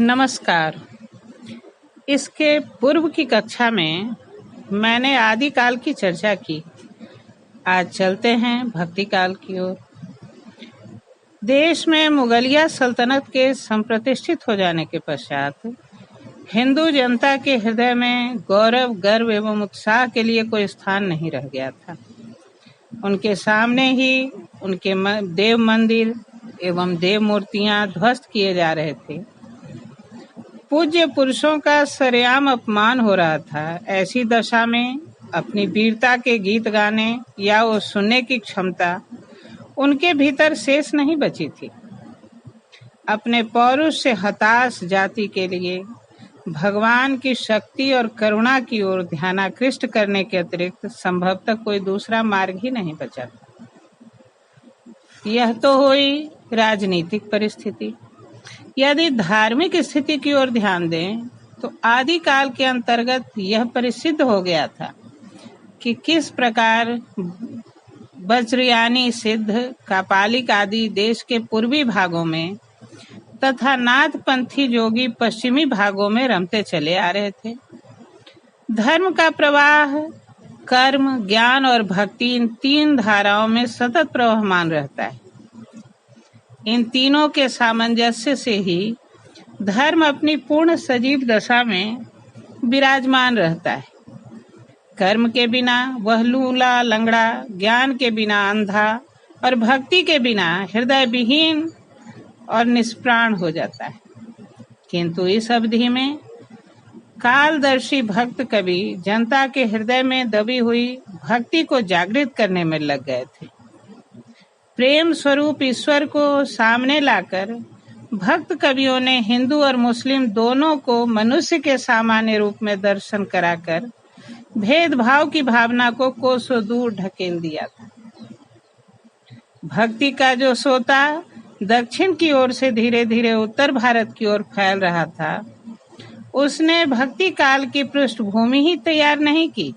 नमस्कार। इसके पूर्व की कक्षा में मैंने आदिकाल की चर्चा की। आज चलते हैं भक्ति काल की ओर। देश में मुगलिया सल्तनत के संप्रतिष्ठित हो जाने के पश्चात हिंदू जनता के हृदय में गौरव, गर्व एवं उत्साह के लिए कोई स्थान नहीं रह गया था। उनके सामने ही उनके देव मंदिर एवं देव मूर्तियां ध्वस्त किए जा रहे थे। पूज्य पुरुषों का सरेआम अपमान हो रहा था। ऐसी दशा में अपनी वीरता के गीत गाने या वो सुनने की क्षमता उनके भीतर शेष नहीं बची थी। अपने पौरुष से हताश जाति के लिए भगवान की शक्ति और करुणा की ओर ध्यानाकृष्ट करने के अतिरिक्त संभवतः कोई दूसरा मार्ग ही नहीं बचा था। यह तो हुई राजनीतिक परिस्थिति। यदि धार्मिक स्थिति की ओर ध्यान दें तो आदिकाल के अंतर्गत यह परिसिद्ध हो गया था कि किस प्रकार वज्रयानी, सिद्ध, कापालिक आदि देश के पूर्वी भागों में तथा नाथपंथी जोगी पश्चिमी भागों में रमते चले आ रहे थे। धर्म का प्रवाह कर्म, ज्ञान और भक्ति, इन तीन धाराओं में सतत प्रवहमान रहता है। इन तीनों के सामंजस्य से ही धर्म अपनी पूर्ण सजीव दशा में विराजमान रहता है। कर्म के बिना वह लूला, लंगड़ा, ज्ञान के बिना अंधा और भक्ति के बिना हृदय विहीन और निष्प्राण हो जाता है। किंतु इस अवधि में कालदर्शी भक्त कवि जनता के हृदय में दबी हुई भक्ति को जागृत करने में लग गए थे। प्रेम स्वरूप ईश्वर को सामने लाकर भक्त कवियों ने हिंदू और मुस्लिम दोनों को मनुष्य के सामान्य रूप में दर्शन कराकर भेदभाव की भावना को कोसों दूर ढकेल दिया था। भक्ति का जो सोता दक्षिण की ओर से धीरे धीरे उत्तर भारत की ओर फैल रहा था, उसने भक्ति काल की पृष्ठभूमि ही तैयार नहीं की,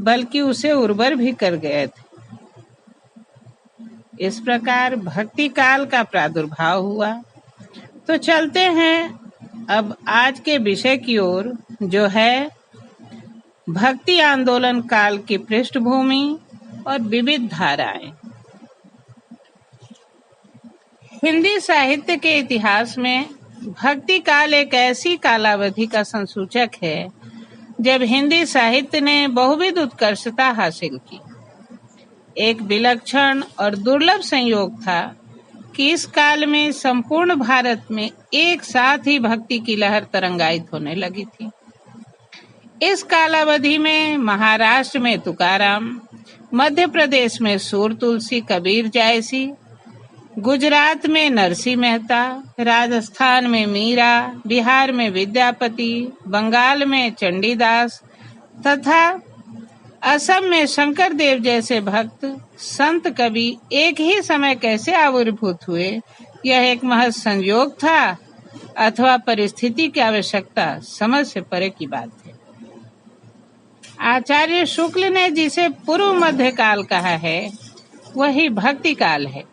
बल्कि उसे उर्वर भी कर गए थे। इस प्रकार भक्ति काल का प्रादुर्भाव हुआ। तो चलते हैं अब आज के विषय की ओर, जो है भक्ति आंदोलन काल की पृष्ठभूमि और विविध धाराएं। हिंदी साहित्य के इतिहास में भक्ति काल एक ऐसी कालावधि का संसूचक है जब हिंदी साहित्य ने बहुविध उत्कर्षता हासिल की। एक विलक्षण और दुर्लभ संयोग था कि इस काल में संपूर्ण भारत में एक साथ ही भक्ति की लहर तरंगायित होने लगी थी। इस कालावधि में महाराष्ट्र में तुकाराम, मध्य प्रदेश में सूर तुलसी कबीर जैसी, गुजरात में नरसिंह मेहता, राजस्थान में मीरा, बिहार में विद्यापति, बंगाल में चंडीदास तथा असम में शंकर देव जैसे भक्त संत कवि एक ही समय कैसे आविर्भूत हुए, यह एक महज संयोग था अथवा परिस्थिति की आवश्यकता, समझ से परे की बात है। आचार्य शुक्ल ने जिसे पूर्व मध्य काल कहा है, वही भक्ति काल है।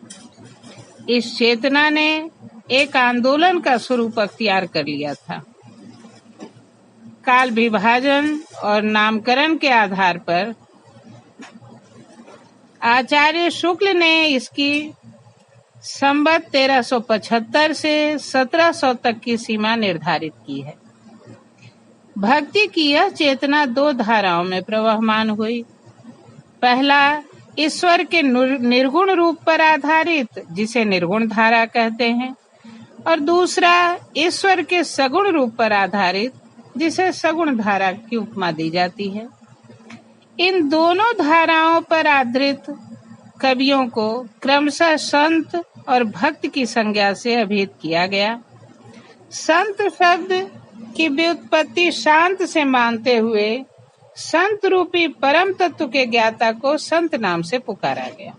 इस चेतना ने एक आंदोलन का स्वरूप अख्तियार कर लिया था। काल विभाजन और नामकरण के आधार पर आचार्य शुक्ल ने इसकी संवत 1375 से 1700 तक की सीमा निर्धारित की है। भक्ति की यह चेतना दो धाराओं में प्रवहमान हुई। पहला, ईश्वर के निर्गुण रूप पर आधारित, जिसे निर्गुण धारा कहते हैं, और दूसरा ईश्वर के सगुण रूप पर आधारित, जिसे सगुण धारा की उपमा दी जाती है। इन दोनों धाराओं पर आधारित कवियों को क्रमशः संत और भक्त की संज्ञा से अभिहित किया गया। संत शब्द की व्युत्पत्ति शांत से मानते हुए संत रूपी परम तत्व के ज्ञाता को संत नाम से पुकारा गया।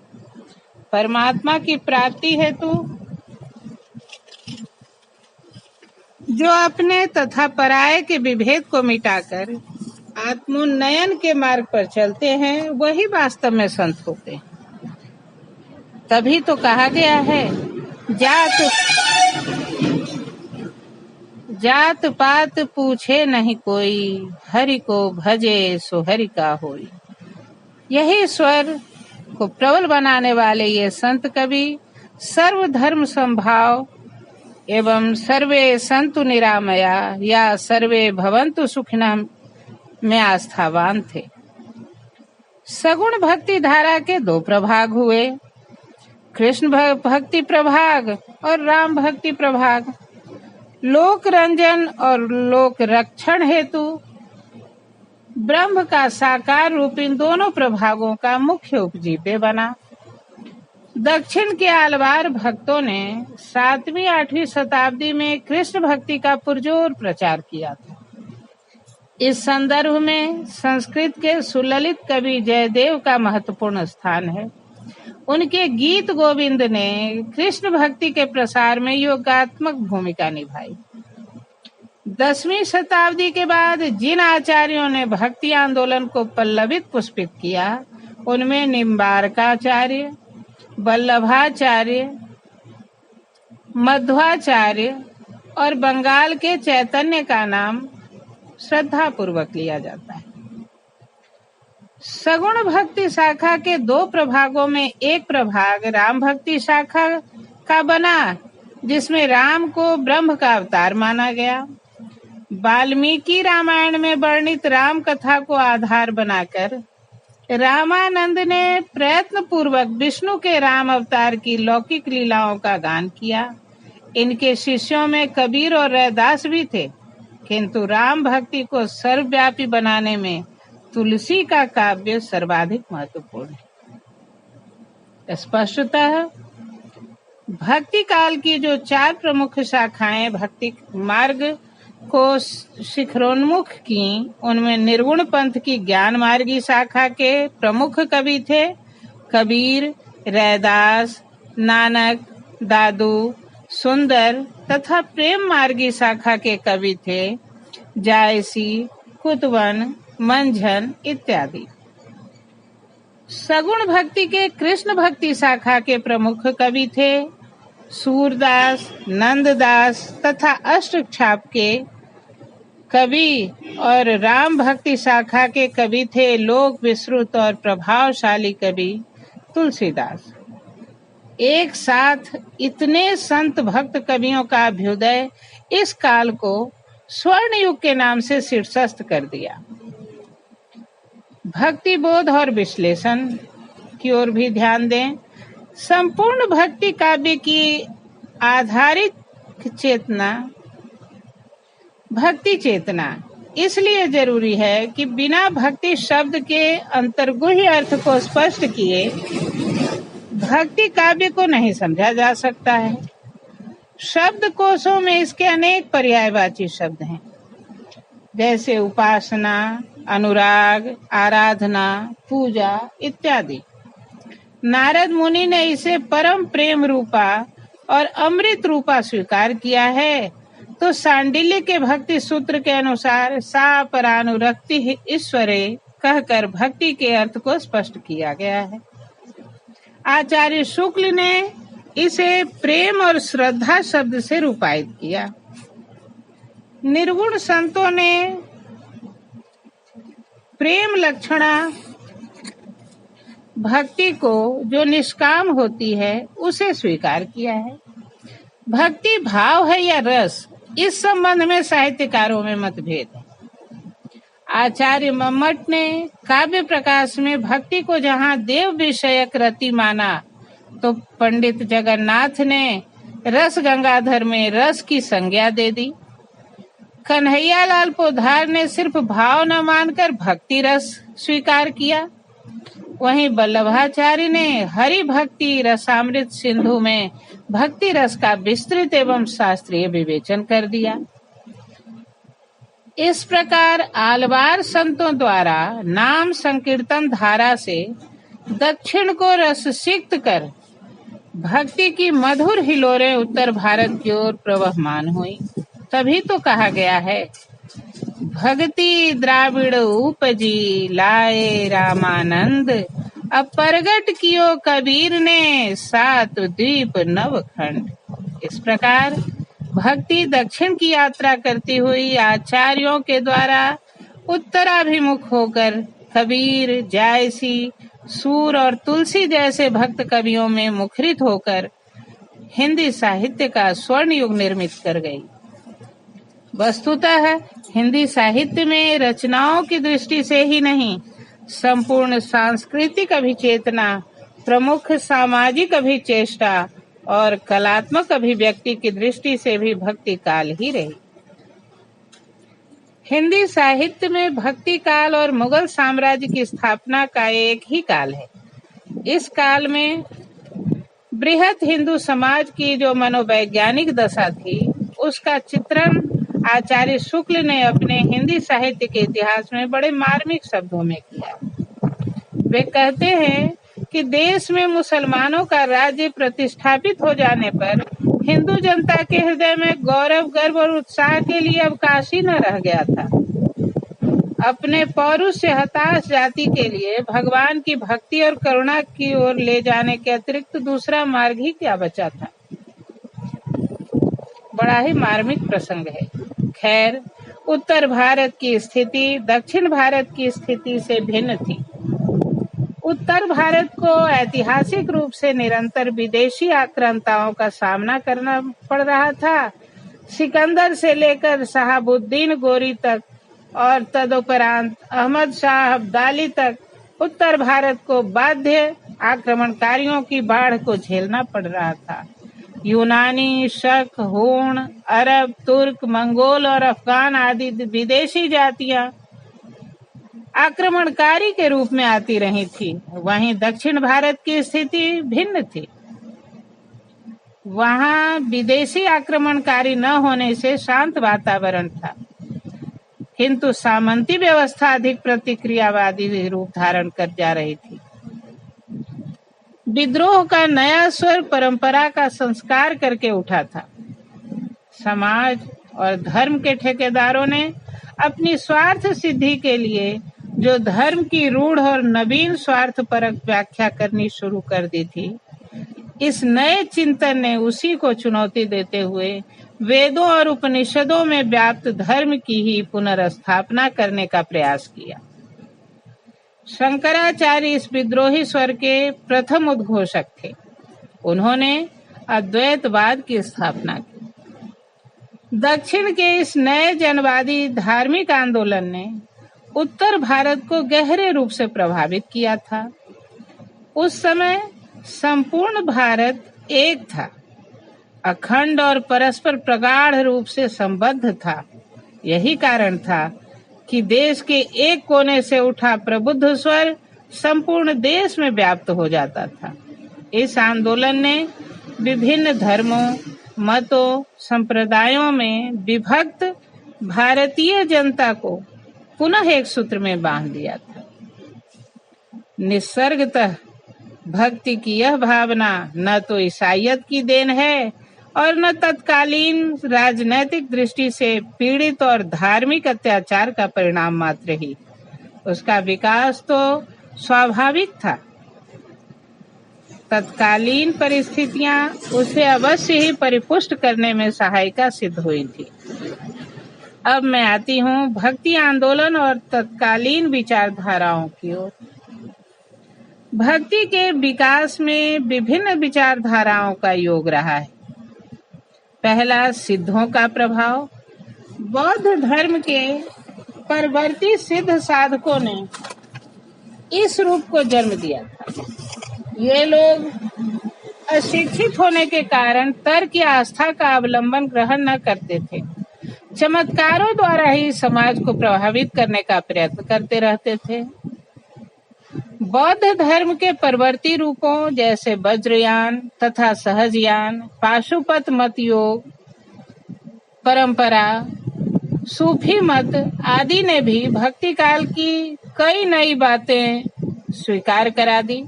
परमात्मा की प्राप्ति हेतु जो अपने तथा पराये के विभेद को मिटाकर आत्मोन्नयन के मार्ग पर चलते हैं, वही वास्तव में संत होते हैं। तभी तो कहा गया है, जात जात पात पूछे नहीं कोई, हरि को भजे सो हरि का होई। यही स्वर को प्रबल बनाने वाले ये संत कवि सर्वधर्म संभाव एवं सर्वे संतु निरामया या सर्वे भवन्तु सुखिनः में आस्थावान थे। सगुण भक्ति धारा के दो प्रभाग हुए, कृष्ण भक्ति प्रभाग और राम भक्ति प्रभाग। लोक रंजन और लोक रक्षण हेतु ब्रह्म का साकार रूप इन दोनों प्रभागों का मुख्य उपजीव्य बना। दक्षिण के आलवार भक्तों ने 7वीं-8वीं शताब्दी में कृष्ण भक्ति का पुरजोर प्रचार किया था। इस संदर्भ में संस्कृत के सुललित कवि जयदेव का महत्वपूर्ण स्थान है। उनके गीत गोविंद ने कृष्ण भक्ति के प्रसार में योगात्मक भूमिका निभाई। 10वीं शताब्दी के बाद जिन आचार्यों ने भक्ति आंदोलन को पल्लवित पुष्पित किया, उनमें निम्बारकाचार्य, वल्लभाचार्य, मध्वाचार्य और बंगाल के चैतन्य का नाम श्रद्धा पूर्वक लिया जाता है। सगुण भक्ति शाखा के दो प्रभागों में एक प्रभाग राम भक्ति शाखा का बना, जिसमें राम को ब्रह्म का अवतार माना गया। वाल्मीकि रामायण में वर्णित राम कथा को आधार बनाकर रामानंद ने प्रयत्न पूर्वक विष्णु के राम अवतार की लौकिक लीलाओं का गान किया। इनके शिष्यों में कबीर और रैदास भी थे, किंतु राम भक्ति को सर्वव्यापी बनाने में तुलसी का काव्य सर्वाधिक महत्वपूर्ण है। स्पष्टतः भक्ति काल की जो 4 प्रमुख शाखाएं भक्ति मार्ग को शिखरोन्मुख की, उनमें निर्गुण पंथ की ज्ञान मार्गी शाखा के प्रमुख कवि थे कबीर, रैदास, नानक, दादू, सुंदर, तथा प्रेम मार्गी शाखा के कवि थे जायसी, कुतवन, मंझन इत्यादि। सगुण भक्ति के कृष्ण भक्ति शाखा के प्रमुख कवि थे सूरदास, नंददास तथा अष्टछाप के कवि, और राम भक्ति शाखा के कवि थे लोक विश्रुत और प्रभावशाली कवि तुलसीदास। एक साथ इतने संत भक्त कवियों का अभ्युदय इस काल को स्वर्ण युग के नाम से शीर्षस्थ कर दिया। भक्ति बोध और विश्लेषण की ओर भी ध्यान दें। संपूर्ण भक्ति काव्य की आधारित चेतना भक्ति चेतना इसलिए जरूरी है कि बिना भक्ति शब्द के अंतर्गुह्य अर्थ को स्पष्ट किए भक्ति काव्य को नहीं समझा जा सकता है। शब्द कोशों में इसके अनेक पर्यायवाची शब्द हैं, जैसे उपासना, अनुराग, आराधना, पूजा इत्यादि। नारद मुनि ने इसे परम प्रेम रूपा और अमृत रूपा स्वीकार किया है, तो सांडिल्य के भक्ति सूत्र के अनुसार सा परानुरक्ति ईश्वरे कहकर भक्ति के अर्थ को स्पष्ट किया गया है। आचार्य शुक्ल ने इसे प्रेम और श्रद्धा शब्द से रूपायित किया। निर्गुण संतों ने प्रेम लक्षणा भक्ति को जो निष्काम होती है उसे स्वीकार किया है। भक्ति भाव है या रस, इस संबंध में साहित्यकारों में मतभेद है। आचार्य मम्मट ने काव्य प्रकाश में भक्ति को जहाँ देव विषयक रति माना, तो पंडित जगन्नाथ ने रस गंगाधर में रस की संज्ञा दे दी। कन्हैयालाल पोद्दार ने सिर्फ भाव न मानकर भक्ति रस स्वीकार किया। वहीं वल्लभाचार्य ने हरि भक्ति रसामृत सिंधु में भक्ति रस का विस्तृत एवं शास्त्रीय विवेचन कर दिया। इस प्रकार आलवार संतों द्वारा नाम संकीर्तन धारा से दक्षिण को रस सिक्त कर भक्ति की मधुर हिलोरें उत्तर भारत की ओर प्रवहमान हुई। तभी तो कहा गया है, भक्ति द्राविड़ उपजी लाए रामानंद, अब प्रगट कियो कबीर ने 7 द्वीप नवखंड। इस प्रकार भक्ति दक्षिण की यात्रा करती हुई आचार्यों के द्वारा उत्तराभिमुख होकर कबीर, जायसी, सूर और तुलसी जैसे भक्त कवियों में मुखरित होकर हिंदी साहित्य का स्वर्ण युग निर्मित कर गई। वस्तुतः हिंदी साहित्य में रचनाओं की दृष्टि से ही नहीं, संपूर्ण सांस्कृतिक अभिचेतना, प्रमुख सामाजिक अभिचेष्टा और कलात्मक अभिव्यक्ति की दृष्टि से भी भक्ति काल ही रही। हिंदी साहित्य में भक्ति काल और मुगल साम्राज्य की स्थापना का एक ही काल है। इस काल में बृहत हिंदू समाज की जो मनोवैज्ञानिक दशा थी, उसका चित्रण आचार्य शुक्ल ने अपने हिंदी साहित्य के इतिहास में बड़े मार्मिक शब्दों में किया। वे कहते हैं कि देश में मुसलमानों का राज्य प्रतिष्ठापित हो जाने पर हिंदू जनता के हृदय में गौरव, गर्व और उत्साह के लिए अवकाश ही न रह गया था। अपने पौरुष से हताश जाति के लिए भगवान की भक्ति और करुणा की ओर ले जाने के अतिरिक्त दूसरा मार्ग ही क्या बचा था। बड़ा ही मार्मिक प्रसंग है। खैर, उत्तर भारत की स्थिति दक्षिण भारत की स्थिति से भिन्न थी। उत्तर भारत को ऐतिहासिक रूप से निरंतर विदेशी आक्रांताओं का सामना करना पड़ रहा था। सिकंदर से लेकर शहाबुद्दीन गोरी तक और तदुपरांत अहमद शाह अब्दाली तक उत्तर भारत को बाध्य आक्रमणकारियों की बाढ़ को झेलना पड़ रहा था। यूनानी, शक, हूण, अरब, तुर्क, मंगोल और अफगान आदि विदेशी जातियां आक्रमणकारी के रूप में आती रही थी। वहीं दक्षिण भारत की स्थिति भिन्न थी। वहां विदेशी आक्रमणकारी न होने से शांत वातावरण था, किंतु सामंती व्यवस्था अधिक प्रतिक्रियावादी रूप धारण कर जा रही थी। विद्रोह का नया स्वर परंपरा का संस्कार करके उठा था। समाज और धर्म के ठेकेदारों ने अपनी स्वार्थ सिद्धि के लिए जो धर्म की रूढ़ और नवीन स्वार्थपरक व्याख्या करनी शुरू कर दी थी, इस नए चिंतन ने उसी को चुनौती देते हुए वेदों और उपनिषदों में व्याप्त धर्म की ही पुनर्स्थापना करने का प्रयास किया। शंकराचार्य इस विद्रोही स्वर के प्रथम उद्घोषक थे। उन्होंने अद्वैतवाद की स्थापना की। दक्षिण के इस नए जनवादी धार्मिक आंदोलन ने उत्तर भारत को गहरे रूप से प्रभावित किया था। उस समय संपूर्ण भारत एक था, अखंड और परस्पर प्रगाढ़ रूप से संबद्ध था। यही कारण था कि देश के एक कोने से उठा प्रबुद्ध स्वर संपूर्ण देश में व्याप्त हो जाता था। इस आंदोलन ने विभिन्न धर्मों, मतों, संप्रदायों में विभक्त भारतीय जनता को पुनः एक सूत्र में बांध दिया था। निसर्गतः भक्ति की यह भावना न तो ईसाईयत की देन है और न तत्कालीन राजनैतिक दृष्टि से पीड़ित और धार्मिक अत्याचार का परिणाम मात्र ही। उसका विकास तो स्वाभाविक था। तत्कालीन परिस्थितियां उसे अवश्य ही परिपुष्ट करने में सहायिका सिद्ध हुई थी। अब मैं आती हूँ भक्ति आंदोलन और तत्कालीन विचारधाराओं की ओर। भक्ति के विकास में विभिन्न विचारधाराओं का योग रहा है। पहला, सिद्धों का प्रभाव। बौद्ध धर्म के परवर्ती सिद्ध साधकों ने इस रूप को जन्म दिया था। ये लोग अशिक्षित होने के कारण तर्क या आस्था का अवलंबन ग्रहण न करते थे। चमत्कारों द्वारा ही समाज को प्रभावित करने का प्रयत्न करते रहते थे। बौद्ध धर्म के परवर्ती रूपों जैसे वज्रयान तथा सहजयान, पाशुपत मत योग परंपरा, सूफी मत आदि ने भी भक्ति काल की कई नई बातें स्वीकार करा दी।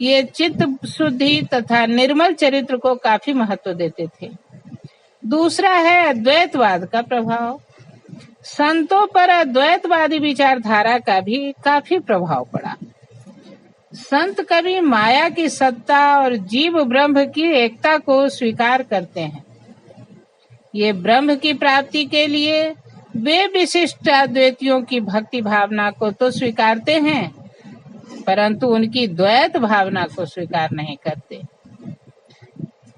ये चित्त शुद्धि तथा निर्मल चरित्र को काफी महत्व देते थे। दूसरा है अद्वैतवाद का प्रभाव। संतों पर अद्वैतवादी विचारधारा का भी काफी प्रभाव पड़ा। संत कभी माया की सत्ता और जीव ब्रह्म की एकता को स्वीकार करते हैं। ये ब्रह्म की प्राप्ति के लिए वे विशिष्ट अद्वैतियों की भक्ति भावना को तो स्वीकारते हैं, परंतु उनकी द्वैत भावना को स्वीकार नहीं करते।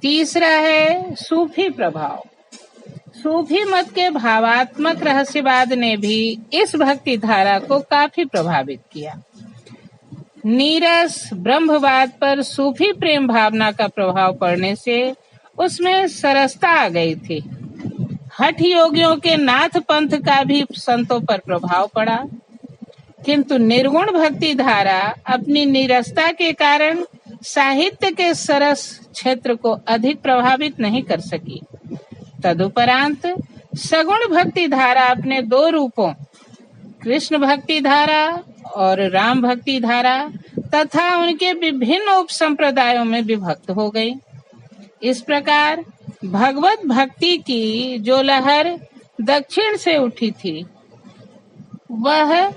तीसरा है सूफी प्रभाव। सूफी मत के भावात्मक रहस्यवाद ने भी इस भक्ति धारा को काफी प्रभावित किया। नीरस ब्रह्मवाद पर सूफी प्रेम भावना का प्रभाव पड़ने से उसमें सरसता आ गई थी। हठ योगियों के नाथ पंथ का भी संतों पर प्रभाव पड़ा, किंतु निर्गुण भक्ति धारा अपनी नीरसता के कारण साहित्य के सरस क्षेत्र को अधिक प्रभावित नहीं कर सकी। तदुपरांत सगुण भक्ति धारा अपने दो रूपों, कृष्ण भक्ति धारा और राम भक्ति धारा तथा उनके विभिन्न उप संप्रदायों में विभक्त हो गई। इस प्रकार भगवत भक्ति की जो लहर दक्षिण से उठी थी, वह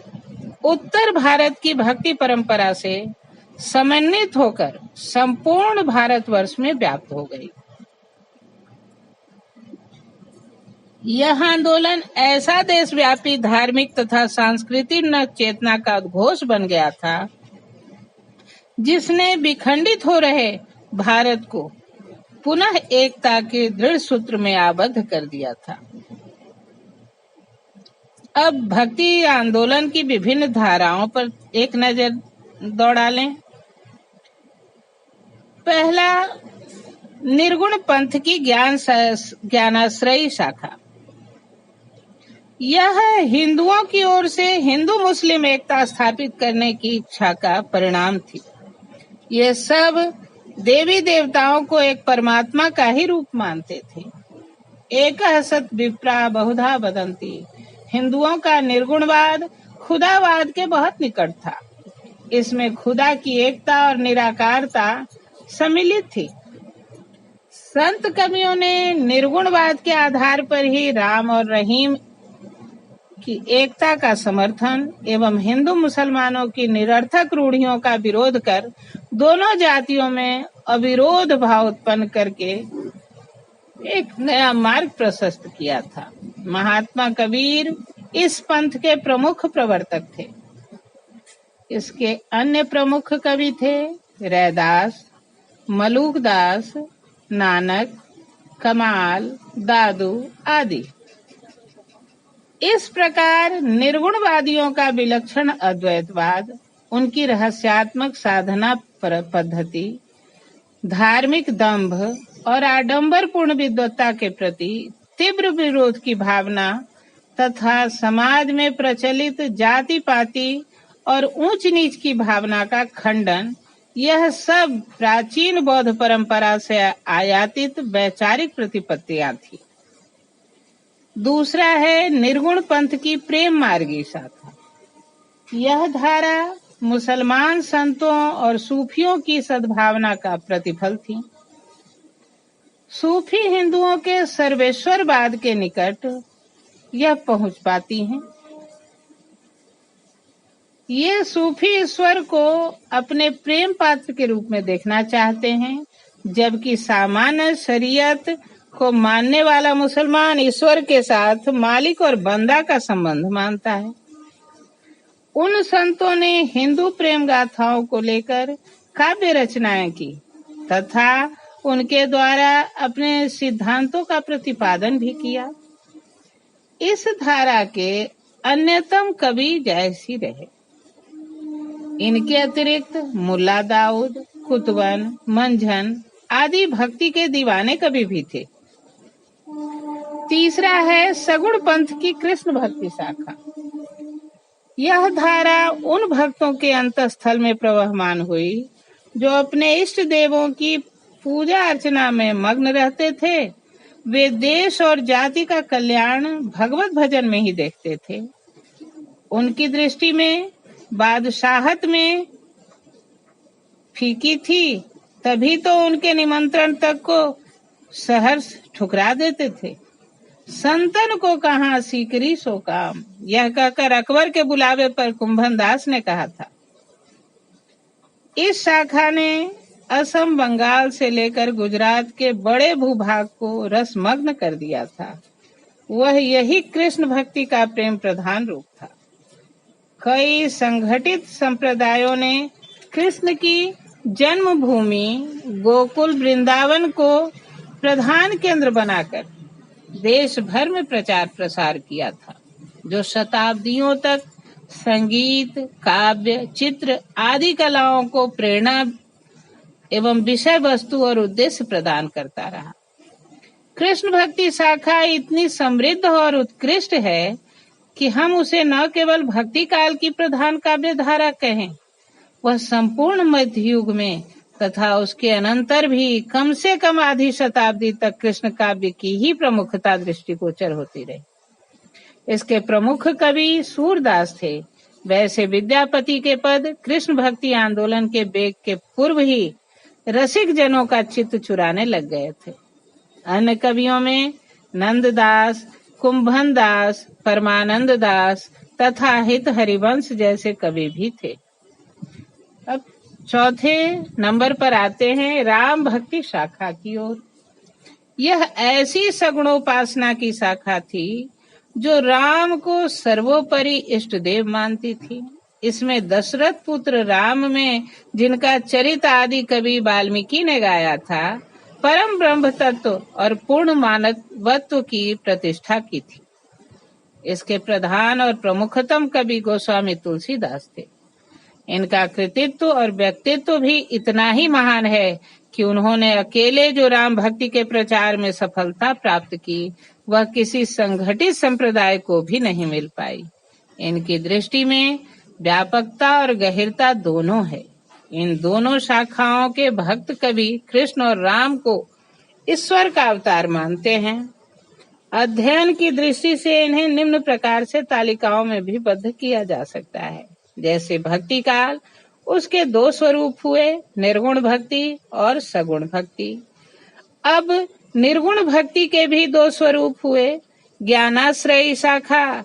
उत्तर भारत की भक्ति परंपरा से समन्वित होकर संपूर्ण भारतवर्ष में व्याप्त हो गई। यह आंदोलन ऐसा देशव्यापी धार्मिक तथा सांस्कृतिक चेतना का उद्घोष बन गया था, जिसने विखंडित हो रहे भारत को पुनः एकता के दृढ़ सूत्र में आबद्ध कर दिया था। अब भक्ति आंदोलन की विभिन्न धाराओं पर एक नजर दौड़ा लें। पहला, निर्गुण पंथ की ज्ञानाश्रयी शाखा। यह हिंदुओं की ओर से हिंदू मुस्लिम एकता स्थापित करने की इच्छा का परिणाम थी। ये सब देवी देवताओं को एक परमात्मा का ही रूप मानते थे। एकः सत् विप्रा बहुधा वदन्ति। हिंदुओं का निर्गुणवाद खुदावाद के बहुत निकट था। इसमें खुदा की एकता और निराकारता सम्मिलित थी। संत कवियों ने निर्गुणवाद के आधार पर ही राम और रहीम की एकता का समर्थन एवं हिंदू मुसलमानों की निरर्थक रूढ़ियों का विरोध कर दोनों जातियों में अविरोध भाव उत्पन्न करके एक नया मार्ग प्रशस्त किया था। महात्मा कबीर इस पंथ के प्रमुख प्रवर्तक थे। इसके अन्य प्रमुख कवि थे रैदास, मलूकदास, नानक, कमाल, दादू आदि। इस प्रकार निर्गुणवादियों का विलक्षण अद्वैतवाद, उनकी रहस्यात्मक साधना पद्धति, धार्मिक दंभ और आडंबरपूर्ण विद्वत्ता के प्रति तीव्र विरोध की भावना तथा समाज में प्रचलित जाति पाति और ऊंच नीच की भावना का खंडन, यह सब प्राचीन बौद्ध परंपरा से आयातित वैचारिक प्रतिपत्तियां थी। दूसरा है निर्गुण पंथ की प्रेम मार्गी शाखा। यह धारा मुसलमान संतों और सूफियों की सद्भावना का प्रतिफल थी। सूफी हिंदुओं के सर्वेश्वरवाद के निकट यह पहुंच पाती हैं। ये सूफी ईश्वर को अपने प्रेम पात्र के रूप में देखना चाहते हैं, जबकि सामान्य शरीयत को मानने वाला मुसलमान ईश्वर के साथ मालिक और बंदा का संबंध मानता है। उन संतों ने हिंदू प्रेम गाथाओं को लेकर काव्य रचनाएं की तथा उनके द्वारा अपने सिद्धांतों का प्रतिपादन भी किया। इस धारा के अन्यतम कवि जयसी रहे। इनके अतिरिक्त मुल्ला दाऊद, कुतुबन, मंझन आदि भक्ति के दीवाने कवि भी थे। तीसरा है सगुण पंथ की कृष्ण भक्ति शाखा। यह धारा उन भक्तों के अंतःस्थल में प्रवहमान हुई जो अपने इष्ट देवों की पूजा अर्चना में मग्न रहते थे। वे देश और जाति का कल्याण भगवत भजन में ही देखते थे। उनकी दृष्टि में बादशाहत में फीकी थी, तभी तो उनके निमंत्रण तक को सहर्ष ठुकरा देते थे। संतन को कहाँ सीकरी सो काम, यह कहकर अकबर के बुलावे पर कुंभन दास ने कहा था। इस शाखा ने असम, बंगाल से लेकर गुजरात के बड़े भूभाग को रसमग्न कर दिया था, वह यही कृष्ण भक्ति का प्रेम प्रधान रूप था। कई संगठित संप्रदायों ने कृष्ण की जन्मभूमि गोकुल वृंदावन को प्रधान केंद्र बनाकर देश भर में प्रचार प्रसार किया था, जो शताब्दियों तक संगीत, काव्य, चित्र आदि कलाओं को प्रेरणा एवं विषय वस्तु और उद्देश्य प्रदान करता रहा। कृष्ण भक्ति शाखा इतनी समृद्ध और उत्कृष्ट है कि हम उसे न केवल भक्ति काल की प्रधान काव्य धारा कहें, वह संपूर्ण मध्य युग में तथा उसके अनंतर भी कम से कम आधी शताब्दी तक कृष्ण काव्य की ही प्रमुखता दृष्टिगोचर होती रही। इसके प्रमुख कवि सूरदास थे। वैसे विद्यापति के पद कृष्ण भक्ति आंदोलन के वेग के पूर्व ही रसिक जनों का चित्त चुराने लग गए थे। अन्य कवियों में नंददास, कुंभन दास, परमानंद दास तथा हित हरिवंश जैसे कवि भी थे। अब चौथे नंबर पर आते हैं राम भक्ति शाखा की ओर। यह ऐसी सगुणोपासना की शाखा थी जो राम को सर्वोपरि इष्ट देव मानती थी। इसमें दशरथ पुत्र राम में जिनका चरित आदि कवि वाल्मीकि ने गाया था, परम ब्रह्म तत्व और पूर्ण मानवत्व की प्रतिष्ठा की थी। इसके प्रधान और प्रमुखतम कवि गोस्वामी तुलसीदास थे। इनका कृतित्व और व्यक्तित्व भी इतना ही महान है कि उन्होंने अकेले जो राम भक्ति के प्रचार में सफलता प्राप्त की, वह किसी संगठित संप्रदाय को भी नहीं मिल पाई। इनकी दृष्टि में व्यापकता और गहरता दोनों है। इन दोनों शाखाओं के भक्त कवि कृष्ण और राम को ईश्वर का अवतार मानते हैं। अध्ययन की दृष्टि से इन्हें निम्न प्रकार से तालिकाओं में भी बद्ध किया जा सकता है। जैसे भक्ति काल, उसके दो स्वरूप हुए, निर्गुण भक्ति और सगुण भक्ति। अब निर्गुण भक्ति के भी दो स्वरूप हुए, ज्ञानाश्रयी शाखा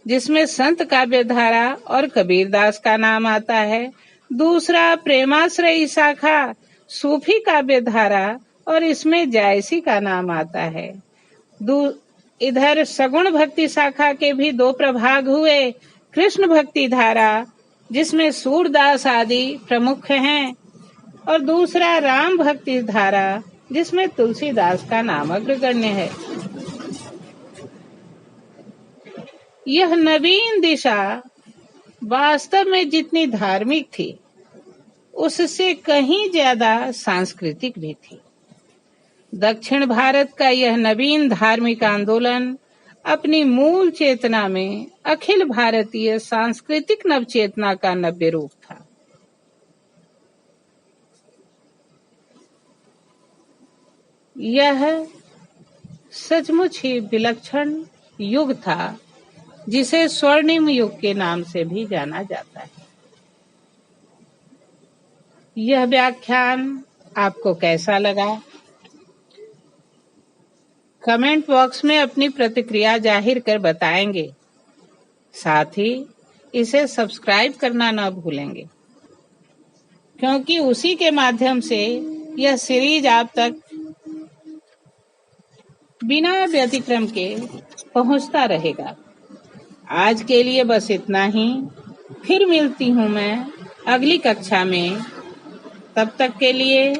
जिसमें संत काव्य धारा और कबीरदास का नाम आता है, दूसरा प्रेमाश्रयी शाखा सूफी काव्य धारा और इसमें जायसी का नाम आता है। इधर सगुण भक्ति शाखा के भी दो प्रभाग हुए, कृष्ण भक्ति धारा जिसमें सूरदास आदि प्रमुख हैं और दूसरा राम भक्ति धारा जिसमें तुलसीदास का नाम अग्रगण्य है। यह नवीन दिशा वास्तव में जितनी धार्मिक थी, उससे कहीं ज्यादा सांस्कृतिक भी थी। दक्षिण भारत का यह नवीन धार्मिक आंदोलन अपनी मूल चेतना में अखिल भारतीय सांस्कृतिक नवचेतना का नव्य रूप था। यह सचमुच ही विलक्षण युग था, जिसे स्वर्णिम युग के नाम से भी जाना जाता है। यह व्याख्यान आपको कैसा लगा? कमेंट बॉक्स में अपनी प्रतिक्रिया जाहिर कर बताएंगे। साथ ही इसे सब्सक्राइब करना न भूलेंगे, क्योंकि उसी के माध्यम से यह सीरीज आप तक बिना व्यतिक्रम के पहुंचता रहेगा। आज के लिए बस इतना ही। फिर मिलती हूं मैं अगली कक्षा में। तब तक के लिए